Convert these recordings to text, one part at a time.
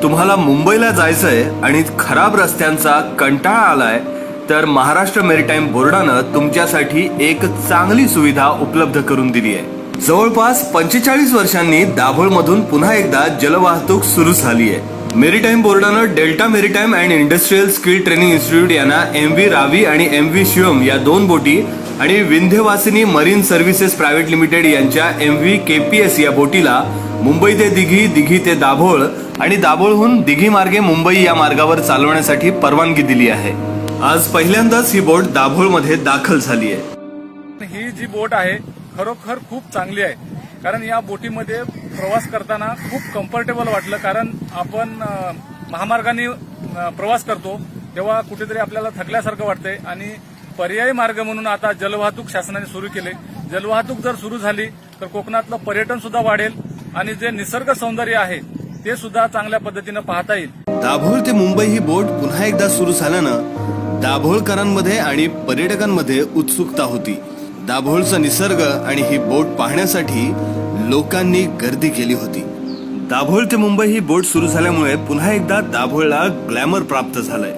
तुम्हाला मुंबईला जायचंय आणि खराब रस्त्यांचा कंटाळा आलाय तर महाराष्ट्र मेरीटाईम बोर्डानं तुमच्यासाठी एक चांगली सुविधा उपलब्ध करून दिली आहे. जवळपास 45 वर्षांनी दाभोळमधून पुन्हा एकदा जलवाहतूक सुरू झाली आहे. मेरीटाईम बोर्डानं delta maritime and industrial skill training institute यांना MV रावी आणि MV शिवम या 2 बोटी आणि Vindhyavasini marine services private limited यांच्या MV KPS या बोटीला मुंबई ते दिघी, दिघी ते दाभोळ आणि दाभोळहून दिघी मार्गे मुंबई या मार्गावर चालवण्यासाठी परवानगी दिली आहे. आज पहिल्यांदाच ही बोट दाभोळमध्ये दाखल झाली आहे. ही जी बोट आहे खरोखर खूप चांगली आहे, कारण या बोटीमध्ये प्रवास करताना खूप कम्फर्टेबल वाटलं. कारण आपण महामार्गाने प्रवास करतो तेव्हा कुठेतरी आपल्याला थकल्यासारखं वाटतंय आणि पर्यायी मार्ग म्हणून आता जलवाहतूक शासनाने सुरू केले. जलवाहतूक जर सुरू झाली तर कोकणातलं पर्यटन सुद्धा वाढेल आणि जे निसर्ग सौंदर्य आहे ते सुद्धा चांगल्या पद्धतीनं पाहता येईल. दाभोळ ते मुंबई ही बोट पुन्हा एकदा सुरू झाल्यानं दाभोळकरांमध्ये आणि पर्यटकांमध्ये उत्सुकता होती. दाभोळचा निसर्ग आणि ही बोट पाहण्यासाठी लोकांनी गर्दी केली होती. दाभोळ ते मुंबई ही बोट सुरू झाल्यामुळे पुन्हा एकदा दाभोळला ग्लॅमर प्राप्त झालंय.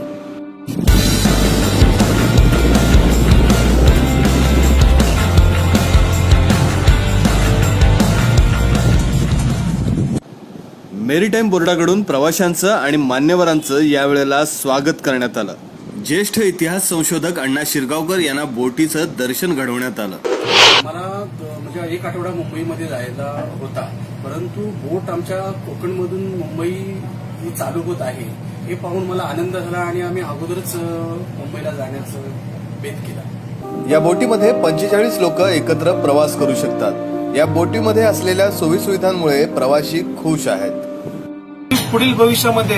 मेरीटाईम बोर्डाकडून प्रवाशांचं आणि मान्यवरांचं यावेळेला स्वागत करण्यात आलं. ज्येष्ठ इतिहास संशोधक अण्णा शिरगावकर यांना बोटीचं दर्शन घडवण्यात आलं. मला म्हणजे 1 आठवडा मुंबईमध्ये जायचा होता, परंतु बोट आमच्या कोकणमधून मुंबई ही चालू होत आहे हे पाहून मला आनंद झाला आणि आम्ही अगोदरच मुंबईला जाण्याचं बेत केला. या बोटीमध्ये 45 लोक एकत्र प्रवास करू शकतात. या बोटीमध्ये असलेल्या सोयीसुविधांमुळे प्रवासी खुश आहेत. पुढील भविष्यामध्ये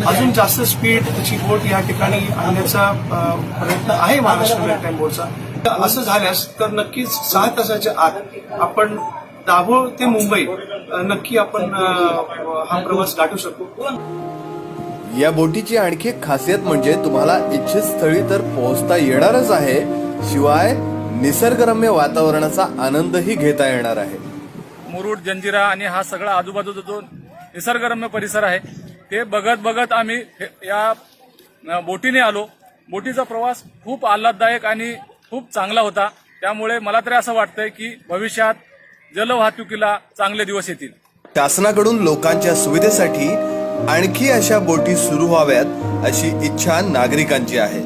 अजून जास्त स्पीडची बोट या ठिकाणी आणण्याचा प्रयत्न आहे महाराष्ट्र मेरीटाईम बोर्डचा. असं झाल्यास तर नक्कीच 6 तासाच्या आत आपण दाभोळ ते मुंबई नक्की आपण हा प्रवास गाठू शकू. या बोटीची आणखी एक खासियत म्हणजे तुम्हाला इच्छित स्थळी तर पोहोचता येणारच आहे, शिवाय निसर्गरम्य वातावरणाचा आनंदही घेता येणार आहे. मुरुड, जंजिरा आणि हा सगळा आजूबाजूचा जो निसर्गरम्य परिसर आहे ते बघत बघत आम्ही या बोटीने आलो. बोटीचा प्रवास खूप आल्हाददायक आणि खूप चांगला होता. त्यामुळे मला तरी असं वाटतंय की भविष्यात जलवाहतुकीला चांगले दिवस येतील. शासनाकडून लोकांच्या सुविधेसाठी आणखी अशा बोटी सुरू व्हाव्यात अशी इच्छा नागरिकांची आहे.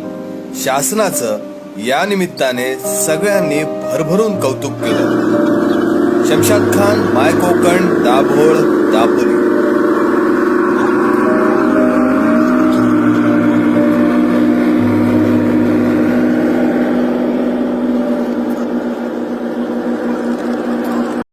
शासनाचं या निमित्ताने सगळ्यांनी भरभरून कौतुक केलं. शमशाद खान, माय कोकण, दाभोळ, दापोली.